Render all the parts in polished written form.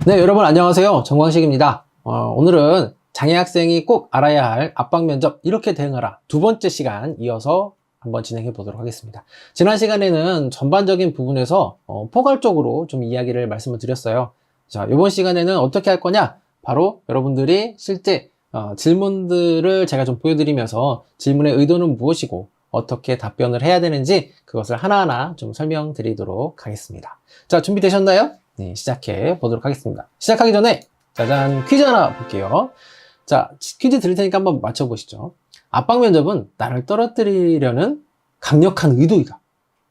네, 여러분 안녕하세요. 정광식입니다. 오늘은 장애 학생이 꼭 알아야 할 압박 면접 이렇게 대응하라 두 번째 시간 이어서 한번 진행해 보도록 하겠습니다. 지난 시간에는 전반적인 부분에서 포괄적으로 좀 이야기를 말씀을 드렸어요. 자, 이번 시간에는 어떻게 할 거냐? 바로 여러분들이 실제 질문들을 제가 좀 보여드리면서 질문의 의도는 무엇이고 어떻게 답변을 해야 되는지 그것을 하나하나 좀 설명드리도록 하겠습니다. 자, 준비되셨나요? 네, 시작해 보도록 하겠습니다. 시작하기 전에 짜잔 퀴즈 하나 볼게요. 자, 퀴즈 드릴 테니까 한번 맞춰보시죠. 압박 면접은 나를 떨어뜨리려는 강력한 의도이다.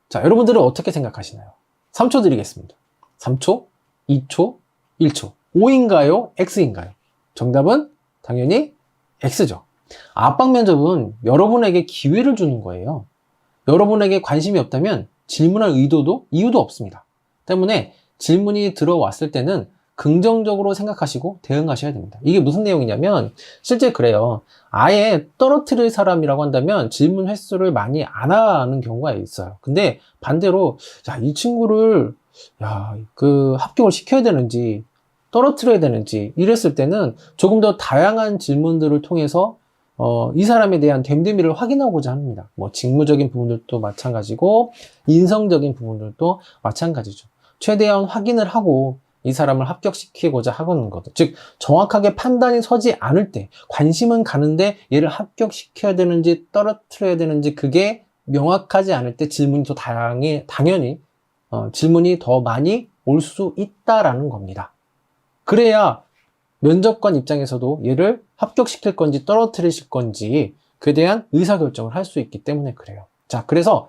자, 여러분들은 어떻게 생각하시나요? 3초 드리겠습니다. 3초, 2초, 1초. O인가요? X인가요? 정답은 당연히 X죠. 압박 면접은 여러분에게 기회를 주는 거예요. 여러분에게 관심이 없다면 질문할 의도도 이유도 없습니다. 때문에 질문이 들어왔을 때는 긍정적으로 생각하시고 대응하셔야 됩니다. 이게 무슨 내용이냐면 실제 그래요. 아예 떨어뜨릴 사람이라고 한다면 질문 횟수를 많이 안 하는 경우가 있어요. 근데 반대로 이 친구를 합격을 시켜야 되는지 떨어뜨려야 되는지 이랬을 때는 조금 더 다양한 질문들을 통해서 이 사람에 대한 됨됨이를 확인하고자 합니다. 뭐 직무적인 부분들도 마찬가지고 인성적인 부분들도 마찬가지죠. 최대한 확인을 하고 이 사람을 합격시키고자 하는 거죠. 즉 정확하게 판단이 서지 않을 때 관심은 가는데 얘를 합격시켜야 되는지 떨어뜨려야 되는지 그게 명확하지 않을 때 질문이 더 당연히 질문이 더 많이 올 수 있다라는 겁니다. 그래야 면접관 입장에서도 얘를 합격시킬 건지 떨어뜨리실 건지 그에 대한 의사결정을 할 수 있기 때문에 그래요. 자, 그래서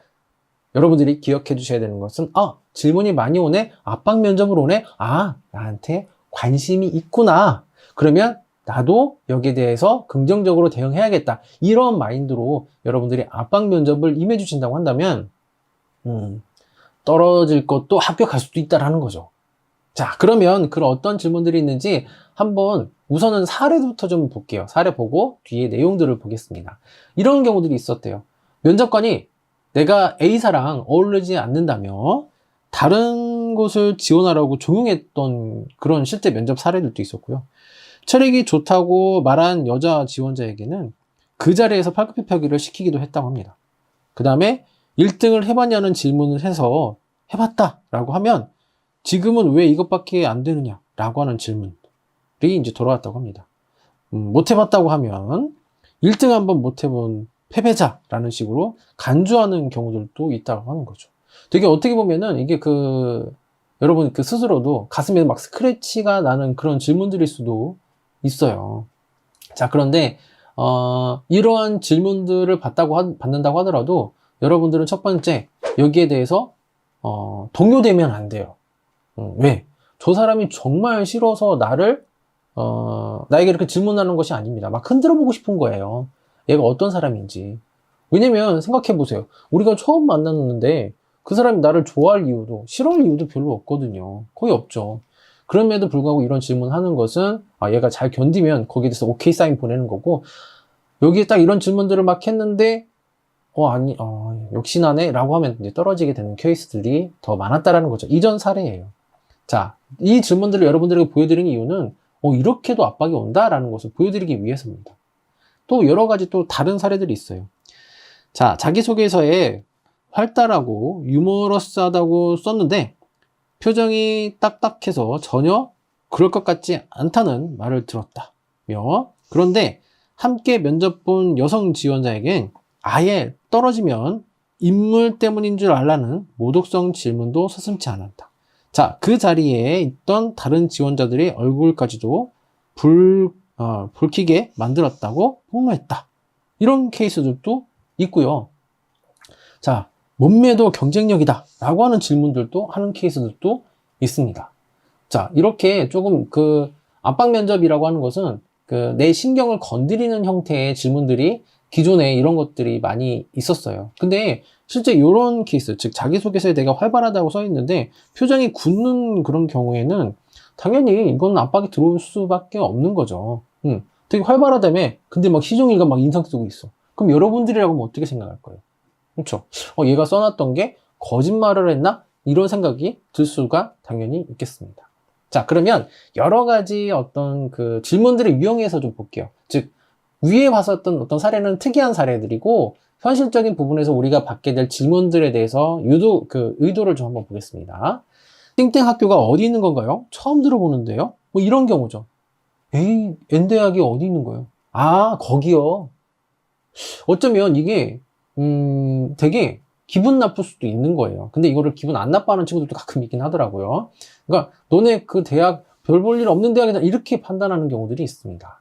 여러분들이 기억해 주셔야 되는 것은 질문이 많이 오네? 압박 면접으로 오네? 나한테 관심이 있구나. 그러면 나도 여기에 대해서 긍정적으로 대응해야겠다. 이런 마인드로 여러분들이 압박 면접을 임해 주신다고 한다면 떨어질 것도 합격할 수도 있다라는 거죠. 자, 그러면 그런 어떤 질문들이 있는지 한번 우선은 사례부터 좀 볼게요. 사례 보고 뒤에 내용들을 보겠습니다. 이런 경우들이 있었대요. 면접관이 내가 A사랑 어울리지 않는다며 다른 곳을 지원하라고 종용했던 그런 실제 면접 사례들도 있었고요. 체력이 좋다고 말한 여자 지원자에게는 그 자리에서 팔굽혀 펴기를 시키기도 했다고 합니다. 그 다음에 1등을 해봤냐는 질문을 해서 해봤다라고 하면 지금은 왜 이것밖에 안 되느냐라고 하는 질문이 이제 돌아왔다고 합니다. 못 해봤다고 하면 1등 한번 못 해본 패배자라는 식으로 간주하는 경우들도 있다고 하는 거죠. 되게 어떻게 보면은 이게 여러분 스스로도 가슴에 막 스크래치가 나는 그런 질문들일 수도 있어요. 자, 그런데 이러한 질문들을 받는다고 하더라도 여러분들은 첫 번째 여기에 대해서 동요되면 안 돼요. 왜? 저 사람이 정말 싫어서 나에게 이렇게 질문하는 것이 아닙니다. 막 흔들어 보고 싶은 거예요. 얘가 어떤 사람인지. 왜냐면 생각해 보세요. 우리가 처음 만났는데 그 사람이 나를 좋아할 이유도 싫어할 이유도 별로 없거든요. 거의 없죠. 그럼에도 불구하고 이런 질문하는 것은 얘가 잘 견디면 거기에 대해서 오케이 사인 보내는 거고, 여기에 딱 이런 질문들을 막 했는데 역시나네 라고 하면 이제 떨어지게 되는 케이스들이 더 많았다라는 거죠. 이전 사례예요. 자, 이 질문들을 여러분들에게 보여드리는 이유는 이렇게도 압박이 온다라는 것을 보여드리기 위해서입니다. 또 여러 가지 또 다른 사례들이 있어요. 자, 자기소개서에 활달하고 유머러스하다고 썼는데 표정이 딱딱해서 전혀 그럴 것 같지 않다는 말을 들었다며, 그런데 함께 면접 본 여성 지원자에겐 아예 떨어지면 인물 때문인 줄 알라는 모독성 질문도 서슴지 않았다. 자, 그 자리에 있던 다른 지원자들의 얼굴까지도 붉히게 만들었다고 폭로했다. 이런 케이스들도 있고요. 자, 몸매도 경쟁력이다 라고 하는 질문들도 하는 케이스들도 있습니다. 자, 이렇게 조금 압박 면접이라고 하는 것은 내 신경을 건드리는 형태의 질문들이 기존에 이런 것들이 많이 있었어요. 근데 실제 이런 케이스, 즉 자기소개서에 내가 활발하다고 써 있는데 표정이 굳는 그런 경우에는 당연히 이건 압박이 들어올 수밖에 없는 거죠. 되게 활발하다며 근데 막 시종일관 막 인상 쓰고 있어. 그럼 여러분들이라고 하면 어떻게 생각할 거예요? 그렇죠? 얘가 써놨던 게 거짓말을 했나? 이런 생각이 들 수가 당연히 있겠습니다. 자, 그러면 여러 가지 어떤 그 질문들을 유형해서 좀 볼게요. 즉, 위에 봤었던 어떤 사례는 특이한 사례들이고, 현실적인 부분에서 우리가 받게 될 질문들에 대해서 의도를 좀 한번 보겠습니다. 땡땡 학교가 어디 있는 건가요? 처음 들어보는데요? 뭐 이런 경우죠. 에이, N대학이 어디 있는 거예요? 아, 거기요. 어쩌면 이게, 되게 기분 나쁠 수도 있는 거예요. 근데 이거를 기분 안 나빠하는 친구들도 가끔 있긴 하더라고요. 그러니까, 너네 그 대학 별 볼 일 없는 대학이다. 이렇게 판단하는 경우들이 있습니다.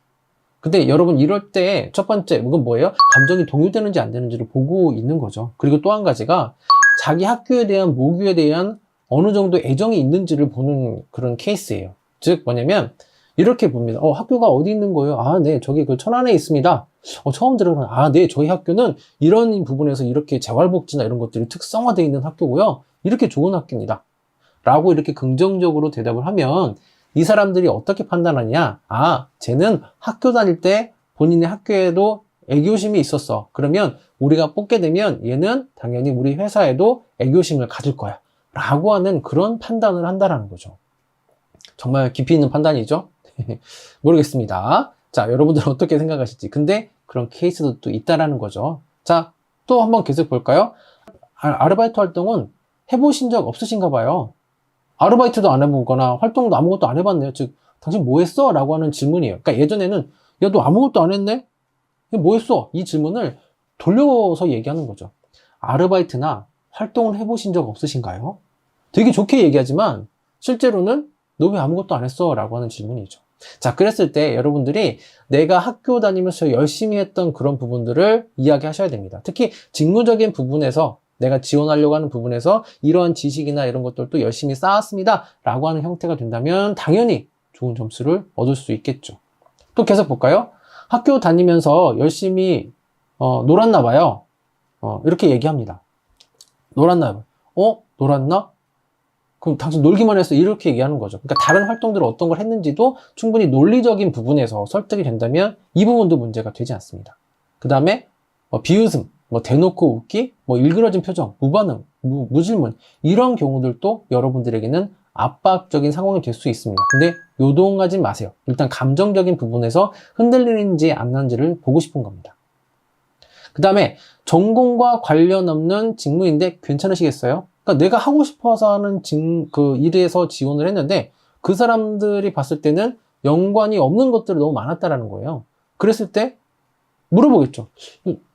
근데 여러분 이럴 때 첫 번째, 이건 뭐예요? 감정이 동요되는지 안 되는지를 보고 있는 거죠. 그리고 또 한 가지가 자기 학교에 대한 모교에 대한 어느 정도 애정이 있는지를 보는 그런 케이스예요. 즉 뭐냐면 이렇게 봅니다. 학교가 어디 있는 거예요? 아, 네, 저기 그 천안에 있습니다. 처음 들어보는, 아, 네, 저희 학교는 이런 부분에서 이렇게 재활복지나 이런 것들이 특성화되어 있는 학교고요. 이렇게 좋은 학교입니다. 라고 이렇게 긍정적으로 대답을 하면 이 사람들이 어떻게 판단하냐? 아, 쟤는 학교 다닐 때 본인의 학교에도 애교심이 있었어. 그러면 우리가 뽑게 되면 얘는 당연히 우리 회사에도 애교심을 가질 거야. 라고 하는 그런 판단을 한다라는 거죠. 정말 깊이 있는 판단이죠? 모르겠습니다. 자, 여러분들은 어떻게 생각하실지. 근데 그런 케이스도 또 있다라는 거죠. 자, 또 한번 계속 볼까요? 아르바이트 활동은 해보신 적 없으신가 봐요. 아르바이트도 안 해보거나 활동도 아무것도 안 해봤네요. 즉, 당신 뭐 했어? 라고 하는 질문이에요. 그러니까 예전에는 야, 너 아무것도 안 했네? 뭐 했어? 이 질문을 돌려서 얘기하는 거죠. 아르바이트나 활동을 해보신 적 없으신가요? 되게 좋게 얘기하지만 실제로는 너 왜 아무것도 안 했어? 라고 하는 질문이죠. 자, 그랬을 때 여러분들이 내가 학교 다니면서 열심히 했던 그런 부분들을 이야기하셔야 됩니다. 특히 직무적인 부분에서 내가 지원하려고 하는 부분에서 이러한 지식이나 이런 것들도 열심히 쌓았습니다. 라고 하는 형태가 된다면 당연히 좋은 점수를 얻을 수 있겠죠. 또 계속 볼까요? 학교 다니면서 열심히 놀았나 봐요. 이렇게 얘기합니다. 놀았나 봐요. 놀았나? 그럼 당신 놀기만 했어. 이렇게 얘기하는 거죠. 그러니까 다른 활동들을 어떤 걸 했는지도 충분히 논리적인 부분에서 설득이 된다면 이 부분도 문제가 되지 않습니다. 그 다음에 비웃음, 대놓고 웃기, 일그러진 표정, 무반응, 무질문 이런 경우들도 여러분들에게는 압박적인 상황이 될 수 있습니다. 근데 요동하지 마세요. 일단 감정적인 부분에서 흔들리는지 안 나는지를 보고 싶은 겁니다. 그 다음에 전공과 관련 없는 직무인데 괜찮으시겠어요? 그러니까 내가 하고 싶어서 하는 그 일에서 지원을 했는데 그 사람들이 봤을 때는 연관이 없는 것들이 너무 많았다라는 거예요. 그랬을 때 물어보겠죠.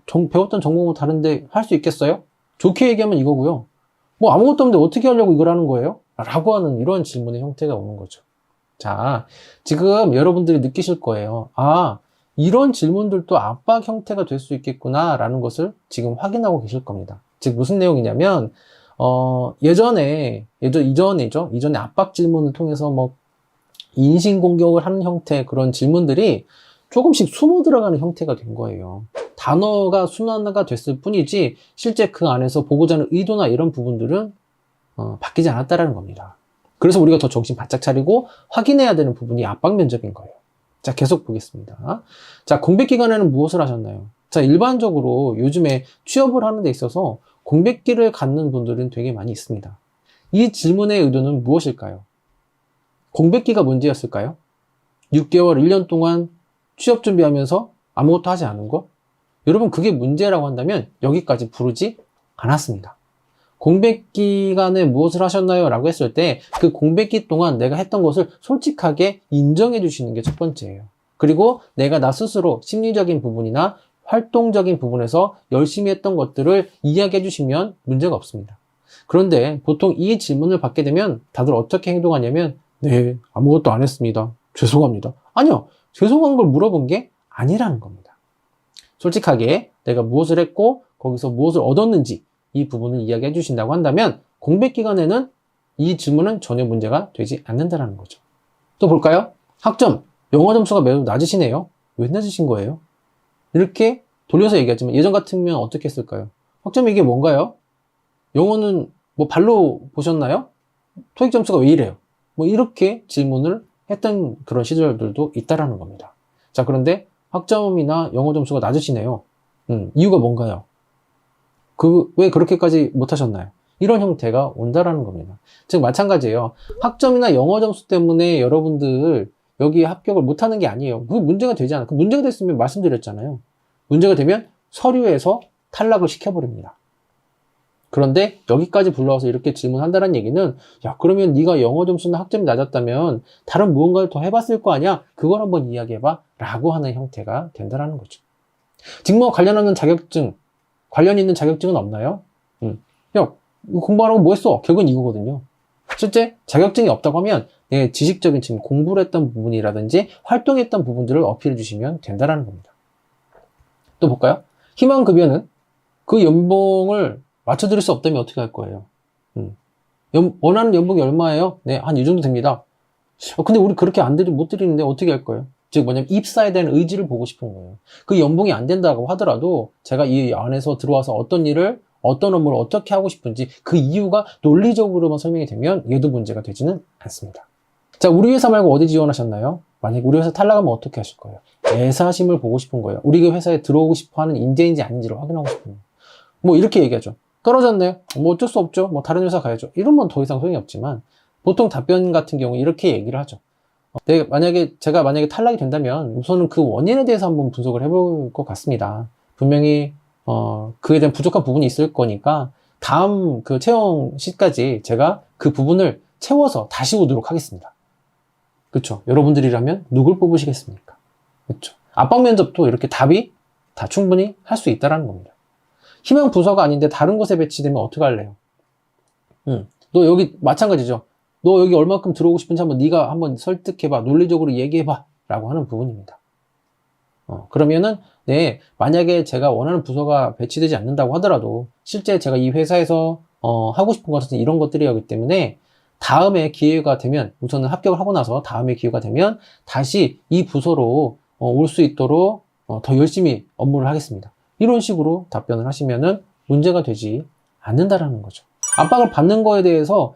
배웠던 전공과 다른데 할 수 있겠어요? 좋게 얘기하면 이거고요. 아무것도 없는데 어떻게 하려고 이걸 하는 거예요? 라고 하는 이런 질문의 형태가 오는 거죠. 자, 지금 여러분들이 느끼실 거예요. 아, 이런 질문들도 압박 형태가 될 수 있겠구나 라는 것을 지금 확인하고 계실 겁니다. 즉 무슨 내용이냐면 이전에 압박 질문을 통해서 인신공격을 하는 형태 그런 질문들이 조금씩 숨어 들어가는 형태가 된 거예요. 단어가 순환화가 됐을 뿐이지 실제 그 안에서 보고자 하는 의도나 이런 부분들은 바뀌지 않았다라는 겁니다. 그래서 우리가 더 정신 바짝 차리고 확인해야 되는 부분이 압박 면접인 거예요. 자, 계속 보겠습니다. 자, 공백 기간에는 무엇을 하셨나요? 자, 일반적으로 요즘에 취업을 하는 데 있어서 공백기를 갖는 분들은 되게 많이 있습니다. 이 질문의 의도는 무엇일까요? 공백기가 문제였을까요? 6개월, 1년 동안 취업 준비하면서 아무것도 하지 않은 거? 여러분, 그게 문제라고 한다면 여기까지 부르지 않았습니다. 공백 기간에 무엇을 하셨나요? 라고 했을 때 그 공백기 동안 내가 했던 것을 솔직하게 인정해 주시는 게 첫 번째예요. 그리고 내가 나 스스로 심리적인 부분이나 활동적인 부분에서 열심히 했던 것들을 이야기해 주시면 문제가 없습니다. 그런데 보통 이 질문을 받게 되면 다들 어떻게 행동하냐면 네, 아무것도 안 했습니다. 죄송합니다. 아니요, 죄송한 걸 물어본 게 아니라는 겁니다. 솔직하게 내가 무엇을 했고 거기서 무엇을 얻었는지 이 부분을 이야기해 주신다고 한다면 공백 기간에는 이 질문은 전혀 문제가 되지 않는다는 거죠. 또 볼까요? 학점, 영어 점수가 매우 낮으시네요. 왜 낮으신 거예요? 이렇게 돌려서 얘기하지만 예전 같으면 어떻게 했을까요? 학점이 이게 뭔가요? 영어는 발로 보셨나요? 토익 점수가 왜 이래요? 이렇게 질문을 했던 그런 시절들도 있다라는 겁니다. 자, 그런데 학점이나 영어 점수가 낮으시네요. 이유가 뭔가요? 왜 그렇게까지 못하셨나요? 이런 형태가 온다라는 겁니다. 즉 마찬가지예요. 학점이나 영어 점수 때문에 여러분들 여기 합격을 못하는 게 아니에요. 그 문제가 되지 않아요. 그 문제가 됐으면 말씀드렸잖아요. 문제가 되면 서류에서 탈락을 시켜버립니다. 그런데 여기까지 불러와서 이렇게 질문한다는 얘기는, 야, 그러면 네가 영어 점수나 학점이 낮았다면 다른 무언가를 더 해봤을 거 아니야? 그걸 한번 이야기해봐 라고 하는 형태가 된다는 거죠. 직무와 관련하는 자격증, 관련 있는 자격증은 없나요? 야, 공부하라고 뭐 했어? 결국은 이거거든요. 실제 자격증이 없다고 하면 내 지식적인 지금 공부를 했던 부분이라든지 활동했던 부분들을 어필해 주시면 된다는 겁니다. 또 볼까요? 희망급여는 그 연봉을 맞춰드릴 수 없다면 어떻게 할 거예요? 원하는 연봉이 얼마예요? 네, 한 이 정도 됩니다. 근데 우리 그렇게 못 드리는데 어떻게 할 거예요? 즉 뭐냐면 입사에 대한 의지를 보고 싶은 거예요. 그 연봉이 안 된다고 하더라도 제가 이 안에서 들어와서 어떤 일을, 어떤 업무를 어떻게 하고 싶은지 그 이유가 논리적으로만 설명이 되면 얘도 문제가 되지는 않습니다. 자, 우리 회사 말고 어디 지원하셨나요? 만약에 우리 회사 탈락하면 어떻게 하실 거예요? 애사심을 보고 싶은 거예요. 우리 회사에 들어오고 싶어 하는 인재인지 아닌지를 확인하고 싶은 거예요. 뭐 이렇게 얘기하죠. 떨어졌네요. 뭐 어쩔 수 없죠. 뭐 다른 회사 가야죠. 이러면 더 이상 소용이 없지만 보통 답변 같은 경우 이렇게 얘기를 하죠. 제가 만약에 탈락이 된다면 우선은 그 원인에 대해서 한번 분석을 해볼 것 같습니다. 분명히 그에 대한 부족한 부분이 있을 거니까 다음 그 채용 시까지 제가 그 부분을 채워서 다시 오도록 하겠습니다. 그렇죠? 여러분들이라면 누굴 뽑으시겠습니까? 그렇죠? 압박 면접도 이렇게 답이 다 충분히 할 수 있다는 겁니다. 희망 부서가 아닌데 다른 곳에 배치되면 어떡할래요? 너 여기 마찬가지죠. 너 여기 얼마큼 들어오고 싶은지 네가 한번 설득해봐. 논리적으로 얘기해봐. 라고 하는 부분입니다. 그러면은 네, 만약에 제가 원하는 부서가 배치되지 않는다고 하더라도 실제 제가 이 회사에서 하고 싶은 것은 이런 것들이기 때문에 다음에 기회가 되면, 우선은 합격을 하고 나서 다음에 기회가 되면 다시 이 부서로 올 수 있도록 더 열심히 업무를 하겠습니다. 이런 식으로 답변을 하시면은 문제가 되지 않는다라는 거죠. 압박을 받는 거에 대해서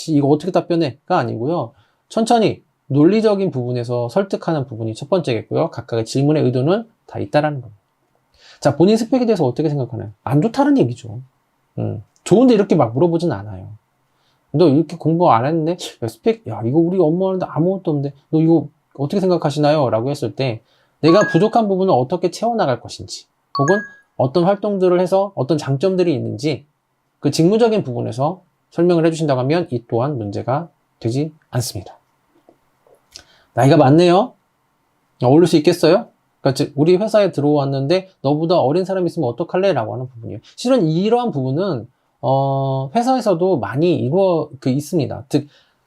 이거 어떻게 답변해?가 아니고요. 천천히 논리적인 부분에서 설득하는 부분이 첫 번째겠고요. 각각의 질문의 의도는 다 있다라는 겁니다. 자, 본인 스펙에 대해서 어떻게 생각하나요? 안 좋다는 얘기죠. 좋은데 이렇게 막 물어보진 않아요. 너 이렇게 공부 안 했는데 이거 우리 업무하는데 아무것도 없는데 너 이거 어떻게 생각하시나요? 라고 했을 때 내가 부족한 부분을 어떻게 채워나갈 것인지, 혹은 어떤 활동들을 해서 어떤 장점들이 있는지 그 직무적인 부분에서 설명을 해주신다고 하면 이 또한 문제가 되지 않습니다. 나이가 많네요? 어울릴 수 있겠어요? 그러니까 즉 우리 회사에 들어왔는데 너보다 어린 사람이 있으면 어떡할래? 라고 하는 부분이에요. 실은 이러한 부분은 회사에서도 많이 있습니다.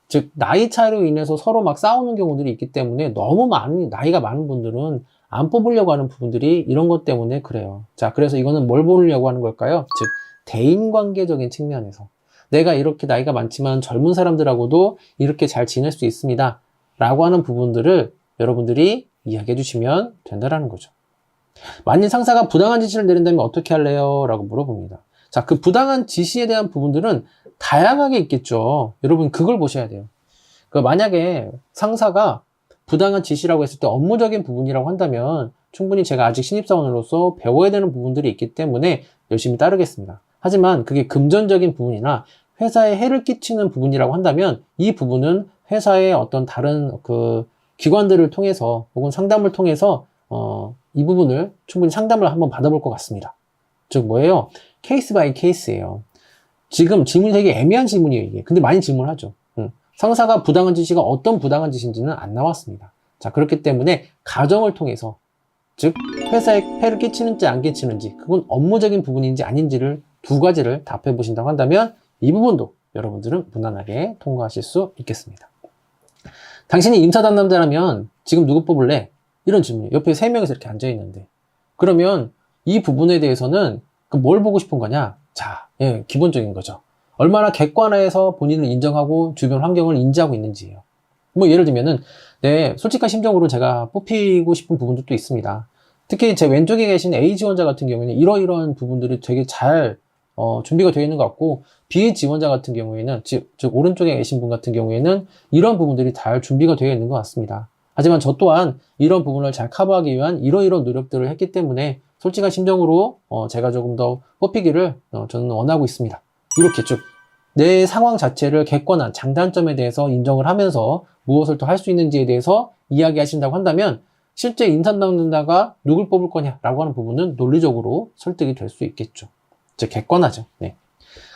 즉 나이 차이로 인해서 서로 막 싸우는 경우들이 있기 때문에 너무 나이가 많은 분들은 안 뽑으려고 하는 부분들이 이런 것 때문에 그래요. 자, 그래서 이거는 뭘 보려고 하는 걸까요? 즉 대인관계적인 측면에서 내가 이렇게 나이가 많지만 젊은 사람들하고도 이렇게 잘 지낼 수 있습니다 라고 하는 부분들을 여러분들이 이야기해 주시면 된다는 거죠. 만일 상사가 부당한 지시를 내린다면 어떻게 할래요? 라고 물어봅니다. 자, 그 부당한 지시에 대한 부분들은 다양하게 있겠죠. 여러분 그걸 보셔야 돼요. 만약에 상사가 부당한 지시라고 했을 때 업무적인 부분이라고 한다면 충분히 제가 아직 신입사원으로서 배워야 되는 부분들이 있기 때문에 열심히 따르겠습니다. 하지만 그게 금전적인 부분이나 회사에 해를 끼치는 부분이라고 한다면 이 부분은 회사의 어떤 다른 그 기관들을 통해서 혹은 상담을 통해서 이 부분을 충분히 상담을 한번 받아볼 것 같습니다. 즉 뭐예요? 케이스 바이 케이스예요. 지금 질문이 되게 애매한 질문이에요, 이게. 근데 많이 질문하죠. 상사가 부당한 지시가 어떤 부당한 지시인지는 안 나왔습니다. 자, 그렇기 때문에 가정을 통해서, 즉 회사에 폐를 끼치는지 안 끼치는지, 그건 업무적인 부분인지 아닌지를 두 가지를 답해 보신다고 한다면 이 부분도 여러분들은 무난하게 통과하실 수 있겠습니다. 당신이 임사 담당자라면 지금 누구 뽑을래? 이런 질문이 옆에 3명이서 이렇게 앉아 있는데, 그러면 이 부분에 대해서는 뭘 보고 싶은 거냐? 자, 기본적인 거죠. 얼마나 객관화해서 본인을 인정하고 주변 환경을 인지하고 있는지예요. 뭐 예를 들면은 솔직한 심정으로 제가 뽑히고 싶은 부분도 있습니다. 특히 제 왼쪽에 계신 A 지원자 같은 경우에는 이러이러한 부분들이 되게 잘 준비가 되어 있는 것 같고, B 지원자 같은 경우에는 즉 오른쪽에 계신 분 같은 경우에는 이런 부분들이 잘 준비가 되어 있는 것 같습니다. 하지만 저 또한 이런 부분을 잘 커버하기 위한 이러이러한 노력들을 했기 때문에 솔직한 심정으로 제가 조금 더 뽑히기를 저는 원하고 있습니다. 이렇게 쭉 내 상황 자체를 객관한 장단점에 대해서 인정을 하면서 무엇을 더 할 수 있는지에 대해서 이야기하신다고 한다면 실제 인턴 담당자가 누굴 뽑을 거냐라고 하는 부분은 논리적으로 설득이 될 수 있겠죠. 즉 객관하죠. 네.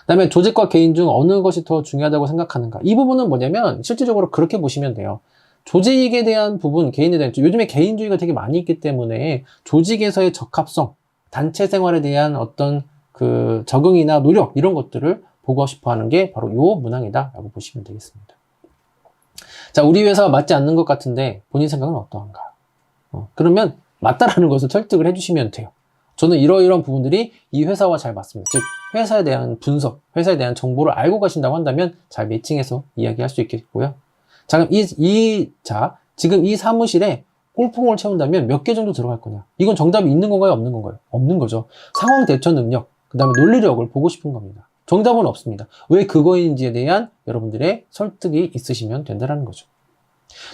그다음에 조직과 개인 중 어느 것이 더 중요하다고 생각하는가? 이 부분은 뭐냐면 실질적으로 그렇게 보시면 돼요. 조직에 대한 부분, 개인에 대한 요즘에 개인주의가 되게 많이 있기 때문에 조직에서의 적합성, 단체 생활에 대한 어떤 그 적응이나 노력 이런 것들을 보고 싶어 하는 게 바로 요 문항이다라고 보시면 되겠습니다. 자, 우리 회사와 맞지 않는 것 같은데 본인 생각은 어떠한가? 그러면 맞다라는 것을 설득을 해주시면 돼요. 저는 이러이러한 부분들이 이 회사와 잘 맞습니다. 즉 회사에 대한 분석, 회사에 대한 정보를 알고 가신다고 한다면 잘 매칭해서 이야기할 수 있겠고요. 자, 지금 이 사무실에 꼴통을 채운다면 몇 개 정도 들어갈 거냐? 이건 정답이 있는 건가요? 없는 건가요? 없는 거죠. 상황 대처 능력, 그 다음에 논리력을 보고 싶은 겁니다. 정답은 없습니다. 왜 그거인지에 대한 여러분들의 설득이 있으시면 된다는 거죠.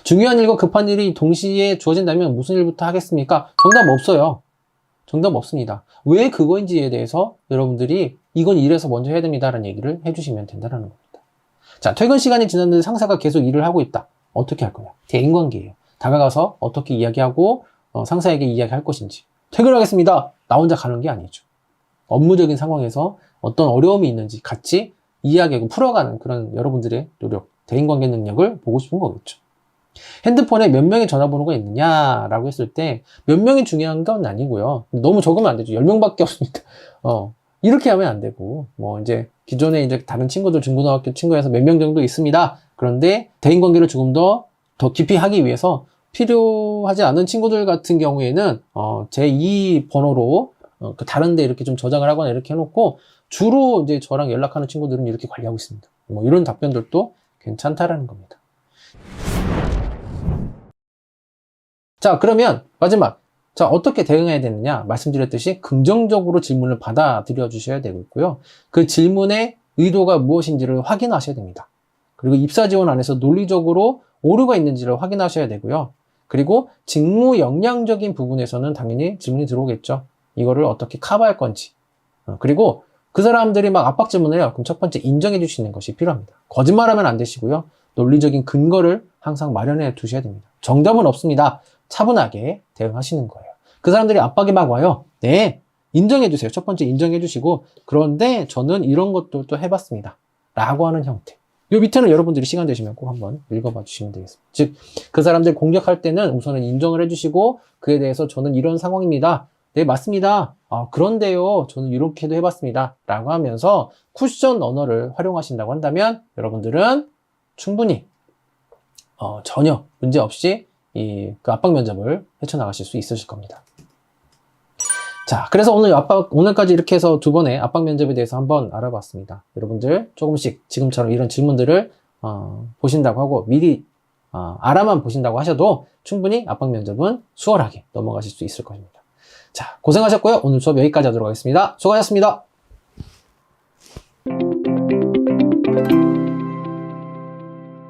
중요한 일과 급한 일이 동시에 주어진다면 무슨 일부터 하겠습니까? 정답 없어요. 정답 없습니다. 왜 그거인지에 대해서 여러분들이 이건 이래서 먼저 해야 됩니다라는 얘기를 해주시면 된다는 겁니다. 자, 퇴근 시간이 지났는데 상사가 계속 일을 하고 있다. 어떻게 할 거냐? 대인관계예요. 다가가서 어떻게 이야기하고 상사에게 이야기할 것인지. 퇴근하겠습니다. 나 혼자 가는 게 아니죠. 업무적인 상황에서 어떤 어려움이 있는지 같이 이야기하고 풀어가는 그런 여러분들의 노력, 대인관계 능력을 보고 싶은 거겠죠. 핸드폰에 몇 명의 전화번호가 있느냐라고 했을 때 몇 명이 중요한 건 아니고요. 너무 적으면 안 되죠. 10명밖에 없으니까. 이렇게 하면 안 되고, 이제 기존에 이제 다른 친구들, 중고등학교 친구에서 몇 명 정도 있습니다. 그런데 대인관계를 조금 더 깊이 하기 위해서 필요하지 않은 친구들 같은 경우에는, 제2 번호로, 다른데 이렇게 좀 저장을 하거나 이렇게 해놓고, 주로 이제 저랑 연락하는 친구들은 이렇게 관리하고 있습니다. 이런 답변들도 괜찮다라는 겁니다. 자, 그러면 마지막. 자, 어떻게 대응해야 되느냐? 말씀드렸듯이 긍정적으로 질문을 받아들여 주셔야 되고요. 그 질문의 의도가 무엇인지를 확인하셔야 됩니다. 그리고 입사 지원 안에서 논리적으로 오류가 있는지를 확인하셔야 되고요. 그리고 직무 역량적인 부분에서는 당연히 질문이 들어오겠죠. 이거를 어떻게 커버할 건지. 그리고 그 사람들이 막 압박 질문을 해요. 그럼 첫 번째 인정해 주시는 것이 필요합니다. 거짓말하면 안 되시고요. 논리적인 근거를 항상 마련해 두셔야 됩니다. 정답은 없습니다. 차분하게 대응하시는 거예요. 그 사람들이 압박이 막 와요. 네, 인정해 주세요. 첫 번째 인정해 주시고, 그런데 저는 이런 것들도 해봤습니다. 라고 하는 형태. 요 밑에는 여러분들이 시간 되시면 꼭 한번 읽어봐 주시면 되겠습니다. 즉, 그 사람들 공격할 때는 우선은 인정을 해주시고, 그에 대해서 저는 이런 상황입니다. 네, 맞습니다. 그런데요, 저는 이렇게도 해봤습니다. 라고 하면서 쿠션 언어를 활용하신다고 한다면 여러분들은 충분히 전혀 문제 없이 그 압박 면접을 헤쳐나가실 수 있으실 겁니다. 자, 그래서 오늘까지 이렇게 해서 2번의 압박 면접에 대해서 한번 알아봤습니다. 여러분들 조금씩 지금처럼 이런 질문들을 보신다고 하고 미리 알아만 보신다고 하셔도 충분히 압박 면접은 수월하게 넘어가실 수 있을 것입니다. 자, 고생하셨고요. 오늘 수업 여기까지 하도록 하겠습니다. 수고하셨습니다.